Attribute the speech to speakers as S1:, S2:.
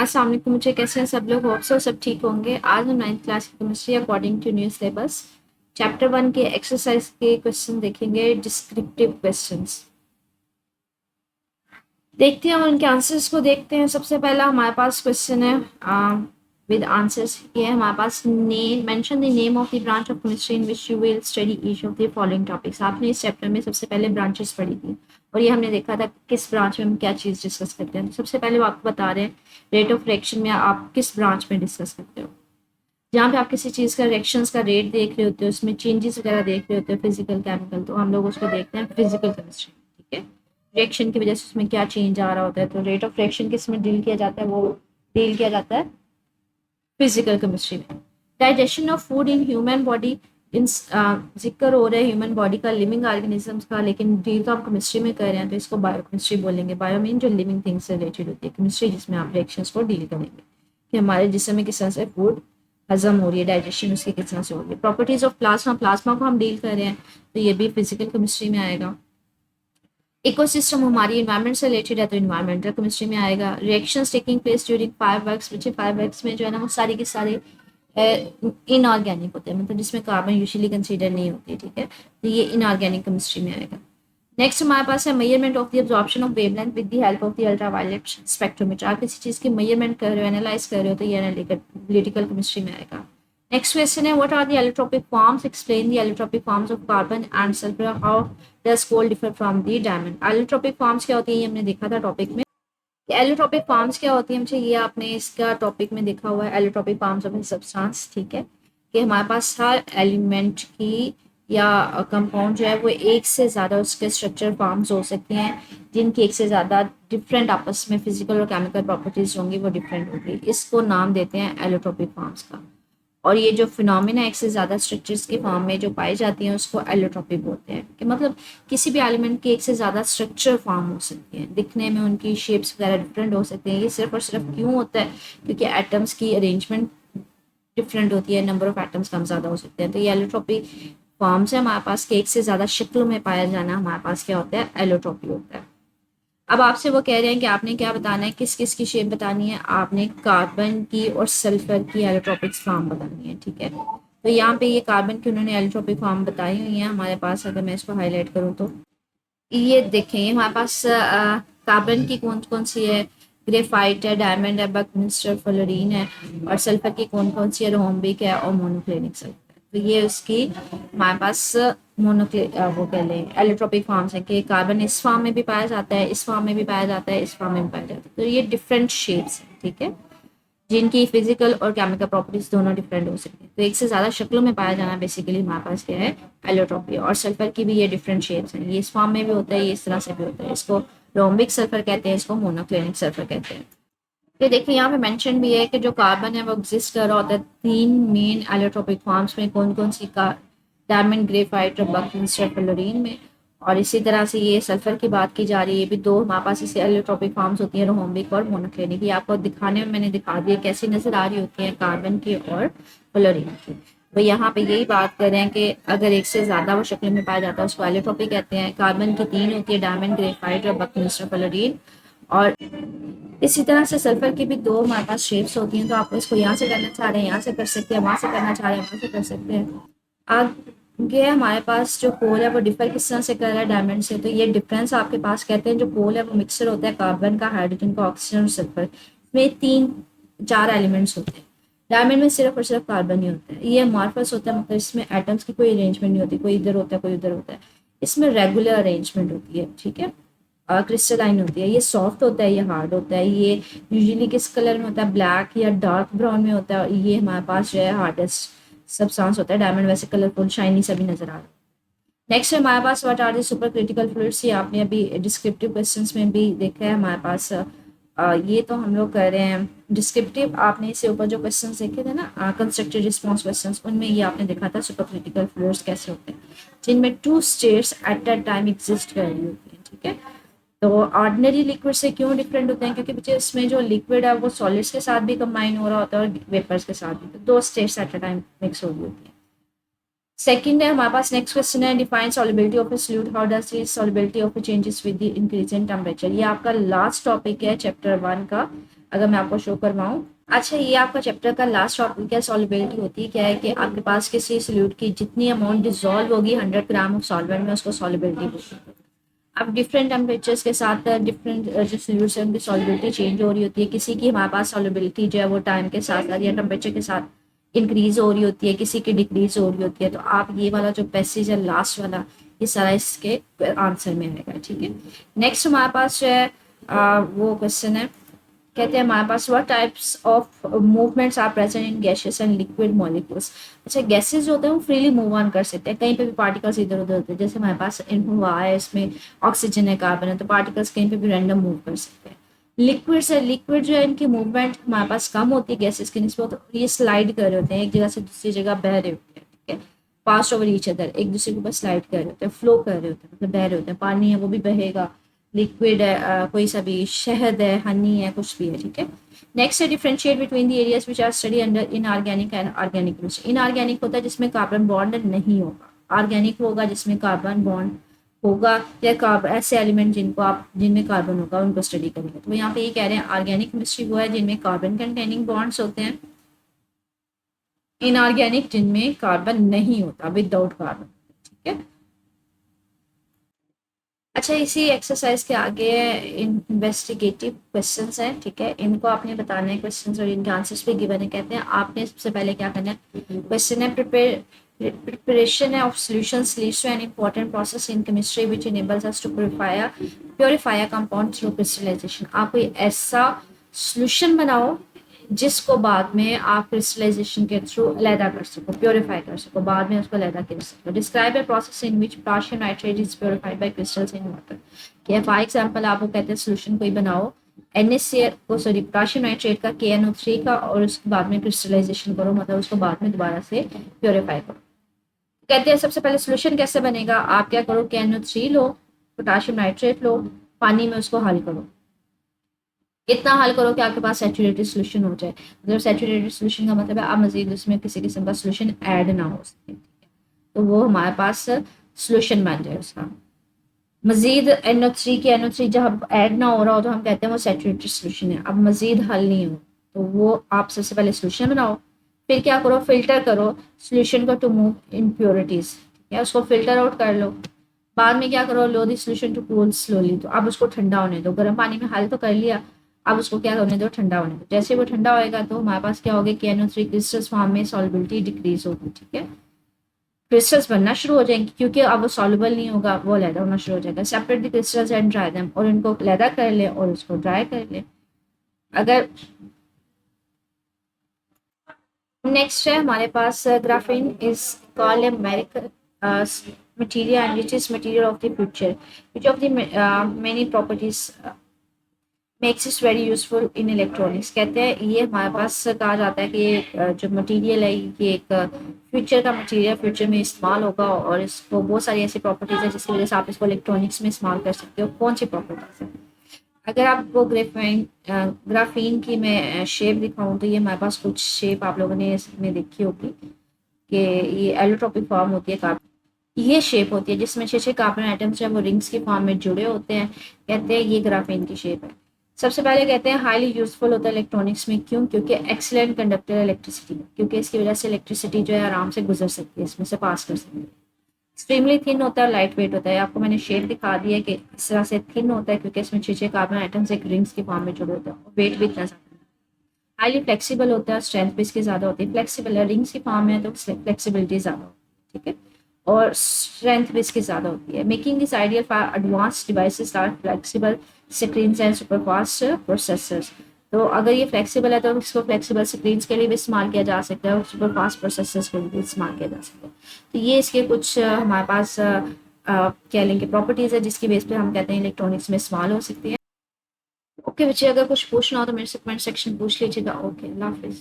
S1: अस्सलाम वालेकुम। मुझे कैसे हैं सब लोग? होप सो सब ठीक होंगे। आज हम 9th क्लास की chemistry according to new syllabus chapter 1 के एक्सरसाइज के क्वेश्चन देखेंगे, डिस्क्रिप्टिव क्वेश्चंस। देखते हैं उनके आंसर्स को देखते हैं। सबसे पहला हमारे पास क्वेश्चन है विद आंसर्स। ये है हमारे पास, name mention the name of the branch of chemistry in which you will study each of the following topics. आपने इस चैप्टर में सबसे पहले ब्रांचेस पढ़ी थी और ये हमने देखा था किस ब्रांच में हम क्या चीज़ डिस्कस करते हैं। तो सबसे पहले वो आपको बता रहे हैं रेट ऑफ रिएक्शन में आप किस ब्रांच में डिस्कस करते हो। जहाँ पे आप किसी चीज़ का रिएक्शंस का रेट देख रहे होते हो, उसमें चेंजेस वगैरह देख रहे होते हो, फिजिकल केमिकल, तो हम लोग उसको देखते हैं फिजिकल केमिस्ट्री। ठीक है, रिएक्शन की वजह से उसमें क्या चेंज आ रहा होता है, तो रेट ऑफ रिएक्शन किस में डील किया जाता है, वो डील किया जाता है फिजिकल केमिस्ट्री में। Digestion of food in human body, इन जिक्र हो रहा है ह्यूमन बॉडी का, लिविंग ऑर्गेनिजम्स का, लेकिन डील तो हम केमिस्ट्री में कर रहे हैं तो इसको बायोकेमिस्ट्री बोलेंगे। बायो मीन जो लिविंग थिंग्स से रिलेटेड होती है, केमिस्ट्री जिसमें आप रिएक्शंस को डील करेंगे कि हमारे जिस्म में किस तरह से फूड हजम हो रही है, डाइजेशन उसकी किस तरह से हो रही है। प्रॉपर्टीज ऑफ प्लाज्मा, प्लाज्मा को हम डील कर रहे हैं तो ये भी फिजिकल केमिस्ट्री में आएगा। इकोसिस्टम हमारी इन्वायरमेंट से रिलेटेड है तो इन्वायरमेंटल केमिस्ट्री में आएगा। Reactions taking place during fireworks, बच्चे फायरवर्क्स में जो है ना वो सारी की सारी इनऑर्गेनिक होते हैं, मतलब जिसमें कार्बन यूजुअली कंसीडर नहीं होती। ठीक है, तो ये इनऑर्गेनिक केमिस्ट्री में आएगा। नेक्स्ट हमारे पास है measurement of the absorption of wavelength with the help of the ultraviolet spectrometer. आप किसी चीज़ की मेजरमेंट कर रहे हो, एनालाइज कर रहे हो, तो ये एनालिटिकल केमिस्ट्री में आएगा। नेक्स्ट क्वेश्चन है what are the allotropic forms, explain the allotropic forms of carbon and sulphur, how does coal differ from the diamond. Allotropic forms क्या होती है, ये हमने देखा था टॉपिक में। एलोट्रोपिक फॉर्म्स क्या होती है, मुझे ये आपने इसका टॉपिक में देखा हुआ है, एलोट्रोपिक फॉर्म्स ऑफ सब्सटेंस। ठीक है, कि हमारे पास हर एलिमेंट की या कंपाउंड जो है वो एक से ज़्यादा उसके स्ट्रक्चर फॉर्म्स हो सकते हैं जिनकी एक से ज़्यादा डिफरेंट आपस में फिजिकल और केमिकल प्रॉपर्टीज होंगी, वो डिफरेंट होगी। इसको नाम देते हैं एलोट्रोपिक फॉर्म्स का। और ये जो फिनोमिना एक से ज़्यादा स्ट्रक्चर्स के फॉर्म में जो पाई जाती हैं उसको एलोट्रोपिक बोलते हैं। कि मतलब किसी भी एलिमेंट के एक से ज़्यादा स्ट्रक्चर फॉर्म हो सकते हैं, दिखने में उनकी शेप्स वगैरह डिफरेंट हो सकते हैं। ये सिर्फ और सिर्फ क्यों होता है, क्योंकि एटम्स की अरेंजमेंट डिफरेंट होती है, नंबर ऑफ एटम्स कम ज़्यादा हो सकते हैं। तो ये एलोट्रोपिक फॉर्म्स है हमारे पास के एक से ज़्यादा शक्लों में पाया जाना, हमारे पास क्या होता है, एलोट्रोपी होता है। अब आपसे वो कह रहे हैं कि आपने क्या बताना है, किस किस की शेप बतानी है, आपने कार्बन की और सल्फर की एलोट्रोपिक फॉर्म बतानी है। ठीक है, तो यहाँ पे ये कार्बन की उन्होंने एलोट्रोपिक फॉर्म बताई हुई है हमारे पास। अगर मैं इसको हाईलाइट करूँ तो ये देखें, ये हमारे पास कार्बन की कौन कौन सी है, ग्रेफाइट है, डायमंड है, बकमिस्टर, फ्लोरीन है। और सल्फर की कौन कौन सी है, रोम्बिक है और मोनोक्लिनिक सल्फर। तो ये उसकी हमारे पास वो कह लें एलोट्रोपिक फॉर्म्स है कि कार्बन इस फॉर्म में भी पाया जाता है, इस फॉर्म में भी पाया जाता है, इस फॉर्म में भी पाया जाता है। तो ये डिफरेंट शेप्स हैं। ठीक है, जिनकी फिजिकल और केमिकल प्रॉपर्टीज दोनों डिफरेंट हो सकती है। तो एक से ज़्यादा शक्लों में पाया जाना बेसिकली हमारे पास क्या है, एलोट्रोपी। और सल्फर की भी ये डिफरेंट शेप्स हैं, ये इस फॉर्म में भी होता है, ये इस तरह से भी होता है। इसको रोम्बिक सल्फर कहते हैं, इसको मोनोक्लिनिक सल्फर कहते हैं। ये देखिए यहाँ पे मेंशन भी है कि जो कार्बन है वो एग्जिस्ट कर रहा होता है तीन मेन एलोट्रोपिक फॉर्म्स में। कौन कौन सी का, डायमंड, ग्रेफाइट और बकमिस्टर, फ्लोरीन में। और इसी तरह से ये सल्फर की बात की जा रही है, ये भी दो हमारे पास इसे एलोट्रोपिक फॉर्म्स होती हैं, रोम्बिक और मोनोक्लिनिक। ये आपको दिखाने में मैंने दिखा दिया कैसी नजर आ रही होती है कार्बन की और फ्लोरीन की। तो यहाँ पे यही बात कर रहे हैं कि अगर एक से ज्यादा वो शक्ल में पाया जाता है उसको एलोट्रोपिक कहते हैं। कार्बन की तीन होती है, डायमंड, ग्रेफाइट और बकमिस्टर, फ्लोरीन। और इसी तरह से सल्फर की भी दो हमारे पास शेप्स होती हैं। तो आप इसको यहाँ से करना चाह रहे हैं यहाँ से कर सकते हैं, वहां से करना चाह रहे हैं वहां से कर सकते हैं। आगे हमारे पास जो पोल है वो डिफर किस तरह से कर रहा है डायमंड से। तो ये डिफरेंस आपके पास कहते हैं जो पोल है वो मिक्सर होता है कार्बन का, हाइड्रोजन का, ऑक्सीजन और सल्फर में तीन चार एलिमेंट्स होते हैं। डायमंड में सिर्फ और सिर्फ कार्बन ही होता है। ये अमॉर्फस होता है, मतलब इसमें एटम्स की कोई अरेंजमेंट नहीं होती, कोई इधर होता है कोई उधर होता है। इसमें रेगुलर अरेंजमेंट होती है। ठीक है, क्रिस्टलाइन होती है। ये सॉफ्ट होता है, ये हार्ड होता है। ये यूजुअली किस कलर में होता है, ब्लैक या डार्क ब्राउन में होता है। और ये हमारे पास जो है हार्डेस्ट सब्सटेंस होता है। डायमंड वैसे कलरफुल शाइनी सभी नजर आ रहा है। नेक्स्ट है हमारे पास what are the super critical fluids. ये आपने अभी डिस्क्रिप्टिव क्वेश्चंस में भी देखा है हमारे पास। ये तो हम लोग कर रहे हैं डिस्क्रिप्टिव। आपने इससे ऊपर जो क्वेश्चंस देखे थे ना, कंस्ट्रक्टेड रिस्पॉन्स क्वेश्चंस, उनमें ये आपने देखा था सुपर क्रिटिकल फ्लूइड्स कैसे होते हैं, जिनमें two states at a time exist कर रही होती है। ठीक है, तो ऑर्डिनरी लिक्विड से क्यों डिफरेंट होते हैं, क्योंकि बच्चे इसमें जो लिक्विड है वो सॉलिड्स के साथ भी कंबाइन हो रहा होता है और वेपर्स के साथ भी। तो दो states at a time mix हो रही होती है। सेकंड है हमारे पास, नेक्स्ट क्वेश्चन है define solubility of a solute, how does solubility of a changes with the increase in temperature. ये आपका लास्ट टॉपिक है चैप्टर 1 का। अगर मैं आपको शो करवाऊँ। अच्छा, ये आपका चैप्टर का लास्ट टॉपिक है, सॉल्युबिलिटी होती है क्या है कि आपके पास किसी सोल्यूट की जितनी अमाउंट डिजोल्व होगी 100 ग्राम ऑफ सॉल्वेंट में, उसको सॉल्युबिलिटी बोलते हैं। अब डिफरेंट टेम्परेचर्स के साथ डिफरेंट जो सोल्यूट्स हैं उनकी सॉल्युबिलिटी चेंज हो रही होती है। किसी की हमारे पास सॉल्युबिलिटी जो है वो टाइम के साथ साथ या टेम्परेचर के साथ इंक्रीज हो रही होती है, किसी की डिक्रीज हो रही होती है। तो आप ये वाला जो पैसेज है लास्ट वाला, ये सारा इसके आंसर में आएगा। ठीक है, नेक्स्ट हमारे पास जो है वो क्वेश्चन है, कहते हैं हमारे पास what types of movements are present in gases and liquid molecules. अच्छा, गैसेस जो होते हैं वो फ्रीली मूव ऑन कर सकते हैं, कहीं पे भी पार्टिकल्स इधर उधर होते हैं। जैसे हमारे पास हुआ है, इसमें ऑक्सीजन है, कार्बन है, तो पार्टिकल्स कहीं पे भी रैंडम मूव कर सकते हैं। लिक्विड्स है, लिक्विड जो है इनकी मूवमेंट हमारे पास कम होती है गैसेस की निस्बत, तो ये स्लाइड कर रहे होते हैं, एक जगह से दूसरी जगह बह रहे होते हैं। ठीक है, पास ओवर ईच अदर, एक दूसरे के ऊपर स्लाइड कर रहे होते हैं, फ्लो कर रहे होते हैं, मतलब बह रहे होते हैं। पानी है वो भी बहेगा, लिक्विड है, कोई सा भी शहद है, हनी है, कुछ भी है। ठीक है, नेक्स्ट है differentiate between the areas which are study under inorganic and organic chemistry. Inorganic होता है जिसमें कार्बन बॉन्ड नहीं होगा, ऑर्गेनिक होगा जिसमें कार्बन बॉन्ड होगा, या कार्बन ऐसे एलिमेंट जिनको आप जिनमें कार्बन होगा उनको स्टडी करेंगे। तो यहाँ पे ये कह रहे हैं ऑर्गेनिक केमिस्ट्री वो है जिनमें कार्बन कंटेनिंग बॉन्ड्स होते हैं, इनऑर्गेनिक जिनमें कार्बन नहीं होता, विदाउट कार्बन। ठीक है, अच्छा, इसी एक्सरसाइज के आगे इन्वेस्टिगेटिव क्वेश्चंस हैं। ठीक है, इनको आपने बताना है क्वेश्चंस और इनके आंसर्स भी गिवन है। कहते हैं आपने सबसे पहले क्या करना है, क्वेश्चन है preparation of solutions leads to an important process in chemistry which enables us to purify a compound through crystallization। आप कोई ऐसा solution बनाओ जिसको बाद में आप क्रिस्टलाइजेशन के थ्रू अलहदा कर सको, प्योरीफाई कर सको, बाद में उसको अलहदा कर सको। Describe a process in which potassium nitrate is purified by crystals in water. कि फॉर एग्जांपल आपको कहते हैं सोल्यूशन कोई बनाओ NaCl को, सॉरी पोटेशियम नाइट्रेट का, KNO3 का, और उसके बाद में क्रिस्टलाइजेशन करो, मतलब उसको बाद में दोबारा से प्योरीफाई करो। कहते हैं सबसे पहले सोल्यूशन कैसे बनेगा, आप क्या करो, KNO3 लो, पोटेशियम नाइट्रेट लो, पानी में उसको हल करो, इतना हल करो कि आपके पास सैचुरेटेड सोल्यूशन हो जाए। मतलब सैचुरेटेड सोल्यूशन का मतलब है आप मजीद उसमें किसी किस्म का सोल्यूशन ऐड ना हो सके, तो वो हमारे पास सोल्यूशन बन जाए उसका। मजीद NO3 की NO3 जब ऐड ना हो रहा हो तो हम कहते हैं वो सैचुरेटेड सोल्यूशन है। अब मजीद हल नहीं हो तो वो आप सबसे पहले सोल्यूशन बनाओ, फिर क्या करो, फिल्टर करो सोल्यूशन को टू मूव इम्प्योरिटीज, या उसको फिल्टर आउट कर लो। बाद में क्या करो, लो the solution to cool slowly, तो अब उसको ठंडा होने दो। गर्म पानी में हल तो कर लिया, अब उसको क्या होने दो, ठंडा होने दो। जैसे वो ठंडा होएगा तो हमारे पास क्या होगा, KNO3 क्रिस्टल्स फॉर्म में सॉल्युबिलिटी डिक्रीज होगी। ठीक है, क्रिस्टल्स बनना शुरू हो जाएंगे क्योंकि अब वो सॉल्युबल नहीं होगा, वो लैदा होना शुरू हो जाएगा। Separate the crystals and dry them, और इनको लैदा कर ले और उसको ड्राई कर ले। अगर नेक्स्ट है हमारे पास graphene is called a miracle material and which is material of the future, which of the many properties makes is very useful in electronics. कहते हैं ये हमारे पास कहा जाता है कि ये जो मटेरियल है ये एक फ्यूचर का मटेरियल, फ्यूचर में इस्तेमाल होगा और इसको बहुत सारी ऐसी प्रॉपर्टीज है जिसकी वजह से आप इसको इलेक्ट्रॉनिक्स में इस्तेमाल कर सकते हो। कौन सी प्रॉपर्टीज है, अगर आपको ग्राफीन की मैं शेप दिखाऊं तो ये हमारे पास कुछ शेप आप लोगों ने इसमें देखी होगी कि ये एलोट्रोपिक फॉर्म होती है कार्बन, ये शेप होती है जिसमें 6 कार्बन आइटम्स जो है वो रिंग्स की फॉर्म में जुड़े होते हैं। कहते हैं ये ग्राफीन की शेप है। सबसे पहले कहते हैं हाईली यूजफुल होता है इलेक्ट्रॉनिक्स में, क्यों, क्योंकि एक्सीलेंट कंडक्टर इलेक्ट्रिसिटी, क्योंकि इसकी वजह से इलेक्ट्रिसिटी जो है आराम से गुजर सकती है, इसमें से पास कर सकती है। एक्सट्रीमली थिन होता है, लाइट वेट होता है। आपको मैंने शेप दिखा दिया है कि इस तरह से थिन होता है क्योंकि इसमें 6 कार्बन आइटम्स एक रिंग्स की फॉर्म में जुड़े होते हैं। वेट भी इतना ज्यादा। हाईली फ्लेक्सिबल होता है, स्ट्रेंथ भी इसकी ज्यादा होती है। फ्लेक्सिबल है, रिंग्स की फॉर्म में है तो फ्लेक्सिबिलिटी ज्यादा होती है। ठीक है, और स्ट्रेंथ भी इसकी ज़्यादा होती है। Making this ideal for advance devices are flexible screen and superfast processors. तो अगर ये फ्लेक्सिबल है तो इसको फ्लेक्सिबल स्क्रीन के लिए भी इस्तेमाल किया जा सकता है और सुपरफास्ट प्रोसेसर्स के लिए भी इस्तेमाल किया जा सकता है। तो ये इसके कुछ हमारे पास क्या लेंगे प्रॉपर्टीज़ है जिसकी बेस पे हम कहते हैं इलेक्ट्रॉनिक्स में इस्तेमाल हो सकती है। ओके बच्चे, अगर कुछ पूछना हो तो मेरे से कमेंट सेक्शन पूछ लीजिएगा। ओके, अल्लाह हाफिज़।